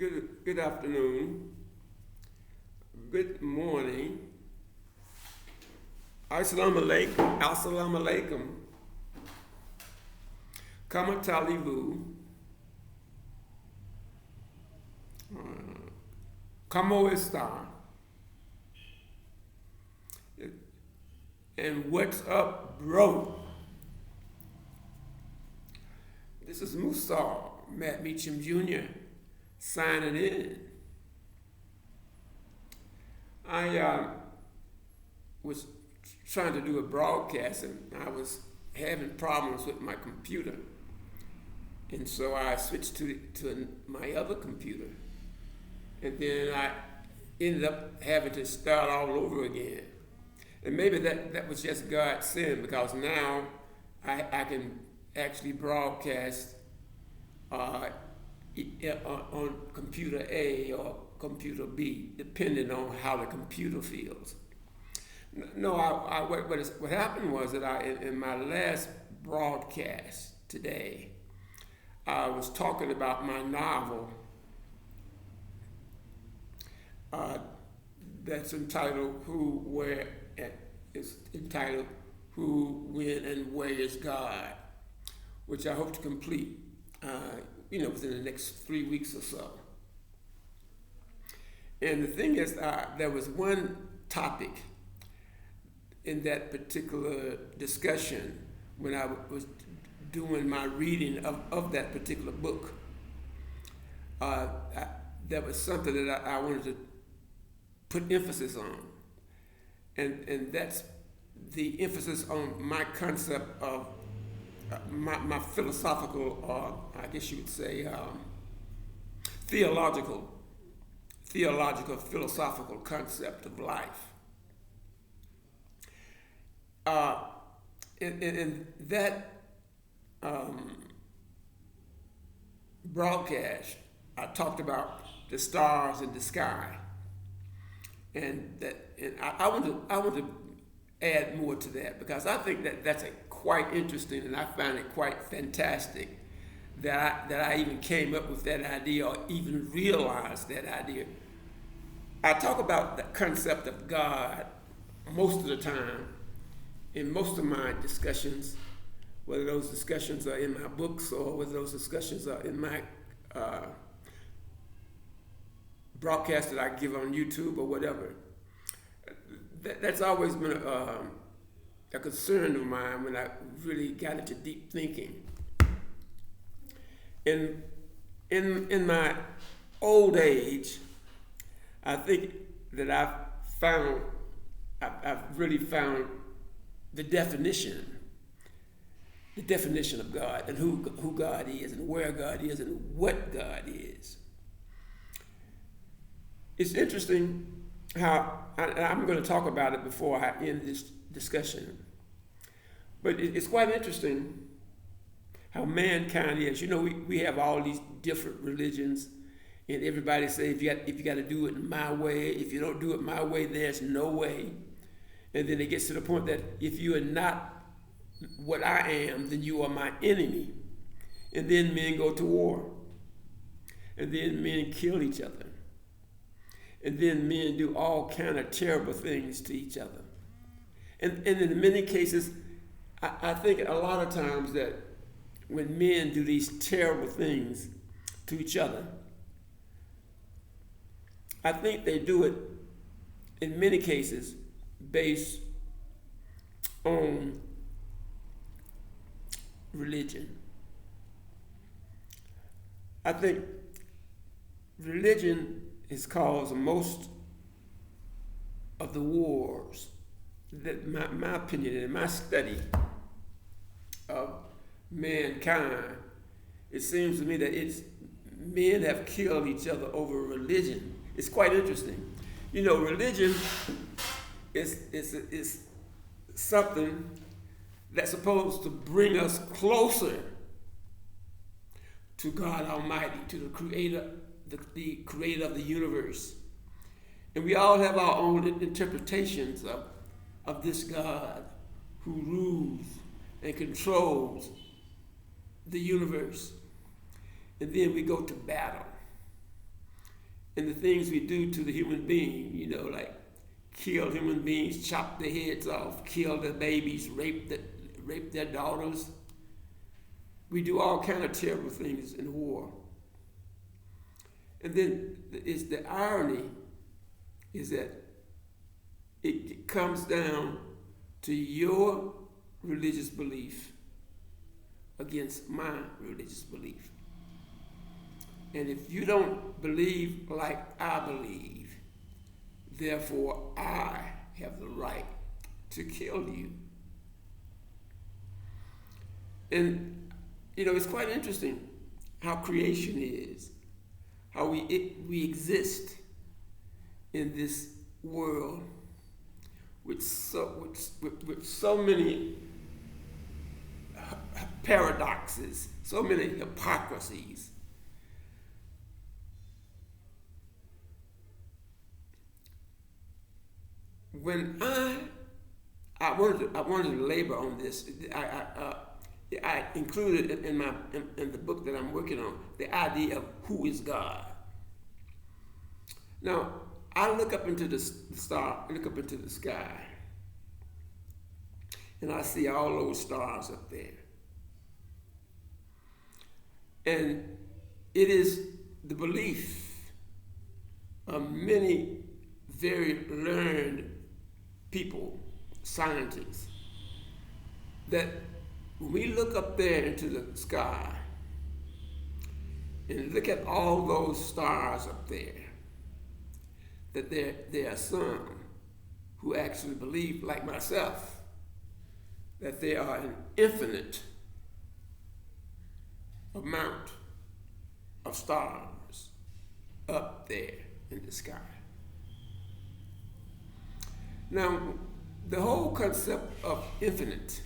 Good afternoon. Good morning. Assalamu alaikum. Assalamu alaikum. Kama talibu. Como está? And what's up, bro? This is Musau, Matt Meacham Jr. signing in. I was trying to do a broadcast and I was having problems with my computer. And so I switched to my other computer. And then I ended up having to start all over again. And maybe that was just God's sin, because now I can actually broadcast on computer A or computer B, depending on how the computer feels. No, what happened was that in my last broadcast today, I was talking about my novel that's entitled Who, When, and Where is God, which I hope to complete, within the next 3 weeks or so. And the thing is, there was one topic in that particular discussion when I was doing my reading of that particular book. There was something that I wanted to put emphasis on. And that's the emphasis on my concept of my philosophical, or I guess you would say theological, philosophical concept of life. In that broadcast, I talked about the stars in the sky, and I want to add more to that, because I think that's quite interesting, and I find it quite fantastic that I even came up with that idea, or even realized that idea. I talk about the concept of God most of the time in most of my discussions, whether those discussions are in my books or whether those discussions are in my broadcast that I give on YouTube or whatever. That's always been a concern of mine when I really got into deep thinking. In my old age, I think that I've really found the definition of God, and who God is, and where God is, and what God is. It's interesting how, I'm going to talk about it before I end this discussion, but it's quite interesting how mankind is. We have all these different religions, and everybody says if you got to do it my way. If you don't do it my way, there's no way. And then it gets to the point that if you are not what I am, then you are my enemy. And then men go to war. And then men kill each other. And then men do all kind of terrible things to each other. And in many cases, I think a lot of times that when men do these terrible things to each other, I think they do it in many cases based on religion. I think religion has caused most of the wars. That my opinion and my study of mankind, it seems to me that men have killed each other over religion. It's quite interesting. Religion is something that's supposed to bring us closer to God Almighty, to the Creator, the Creator of the universe. And we all have our own interpretations of this God who rules and controls the universe. And then we go to battle. and the things we do to the human being, like kill human beings, chop their heads off, kill their babies, rape their daughters. We do all kind of terrible things in war. And then the irony is that it comes down to your religious belief against my religious belief. And if you don't believe like I believe, therefore I have the right to kill you. And it's quite interesting how creation is, how we exist in this world with so many paradoxes, so many hypocrisies. When I wanted to labor on this, I included in the book that I'm working on the idea of who is God. Now, I look up into the star, look up into the sky, and I see all those stars up there. And it is the belief of many very learned people, scientists, that when we look up there into the sky and look at all those stars up there, that there are some who actually believe, like myself, that there are an infinite amount of stars up there in the sky. Now, the whole concept of infinite,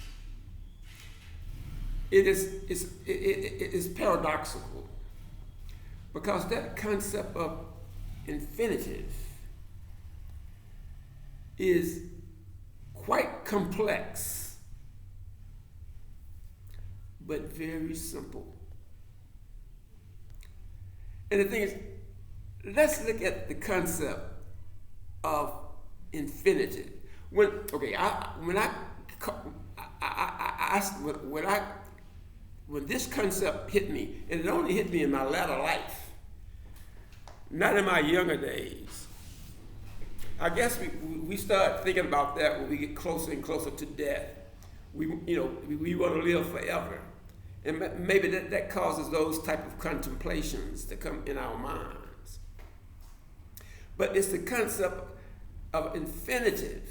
it is paradoxical, because that concept of infinitive is quite complex, but very simple. And the thing is, let's look at the concept of infinitive. When this concept hit me, and it only hit me in my latter life, not in my younger days. I guess we start thinking about that when we get closer and closer to death. We want to live forever, and maybe that causes those type of contemplations to come in our minds. But it's the concept of infinitive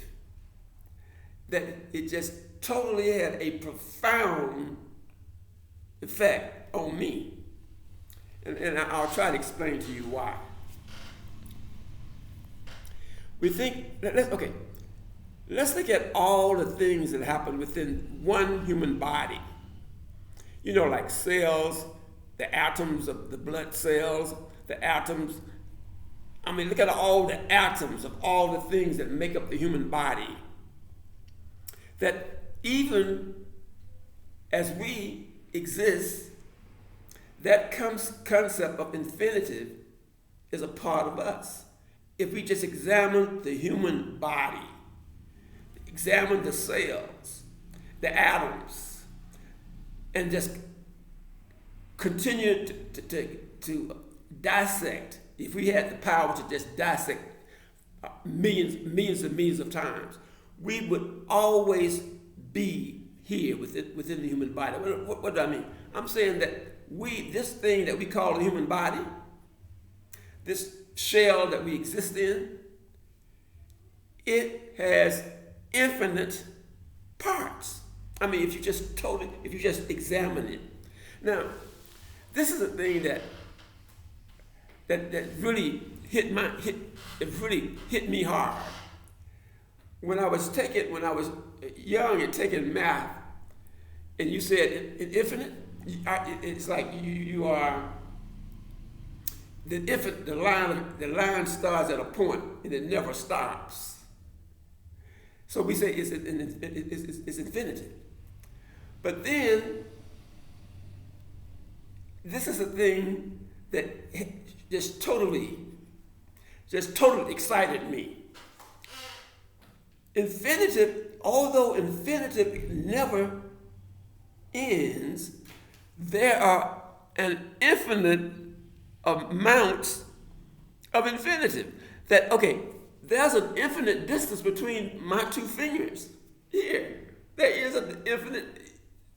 that it just totally had a profound effect on me. And I'll try to explain to you why. We think, let's look at all the things that happen within one human body. Like cells, the atoms of the blood cells, the atoms. Look at all the atoms of all the things that make up the human body. That even as we exist, that concept of infinitive is a part of us. If we just examine the human body, examine the cells, the atoms, and just continue to dissect, if we had the power to just dissect millions and millions of times, we would always be here within the human body. What do I mean? I'm saying that this thing that we call the human body, this shell that we exist in, it has infinite parts. If you just examine it. Now, this is a thing that really hit me hard. When I was young and taking math, and you said infinite, it's like you are the infinite. The line starts at a point and it never stops. So we say it's infinitive. But then this is a thing that just totally just totally excited me. Infinitive, although infinitive never ends, there are an infinite amount of infinitive. That, okay, there's an infinite distance between my two fingers here. There is an infinite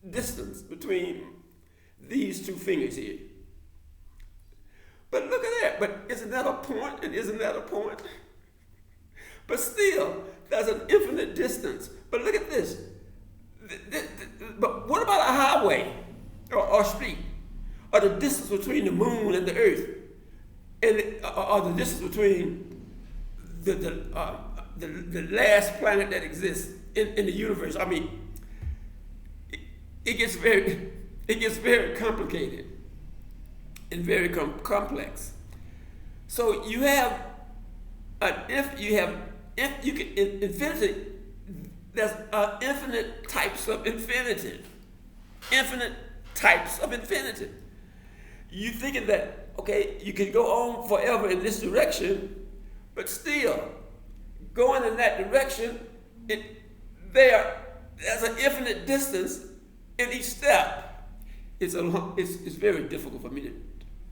distance between these two fingers here. But look at that. But isn't that a point? And isn't that a point? But still, there's an infinite distance. But look at this. But what about a highway or street? Or the distance between the moon and the earth? Or the distance between the last planet that exists in the universe? I mean, it gets very complicated and very complex. So you have infinity. There's infinite types of infinitive. Infinite types of infinitive. You thinking that, okay, you can go on forever in this direction, but still going in that direction, there's an infinite distance in each step. It's very difficult for me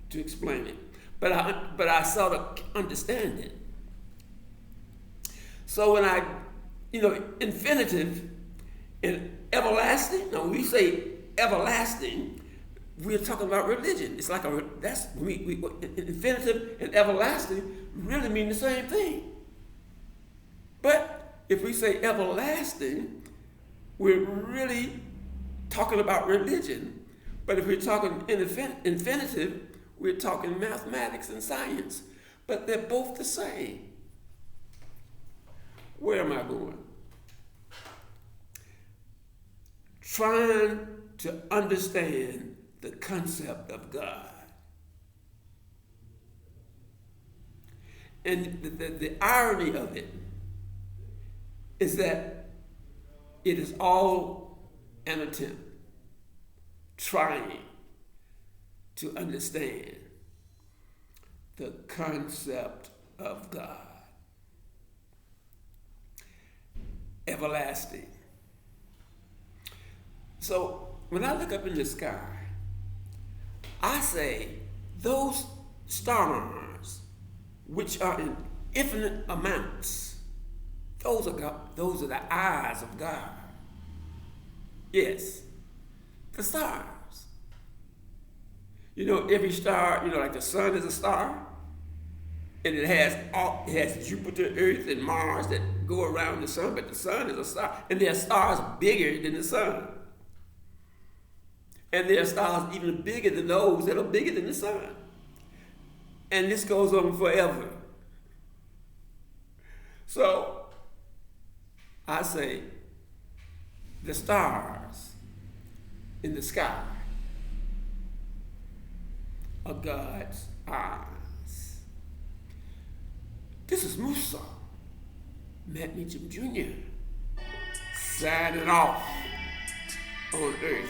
to explain it, but I sort of understand it. So when infinitive and everlasting. Now, when we say everlasting, we're talking about religion. It's like infinitive and everlasting really mean the same thing. But if we say everlasting, we're really talking about religion. But if we're talking infinitive, we're talking mathematics and science. But they're both the same. Where am I going? Trying to understand the concept of God. And the irony of it is that it is all an attempt trying to understand the concept of God. Everlasting. So when I look up in the sky, I say those stars, which are in infinite amounts, those are the eyes of God. Yes, the stars. Every star, like the sun is a star, and it has Jupiter, Earth, and Mars that go around the sun, but the sun is a star, and there are stars bigger than the sun. And there are stars even bigger than those that are bigger than the sun. And this goes on forever. So, I say, the stars in the sky are God's eyes. This is Musau, Matt Meacham Jr., signing off on Earth.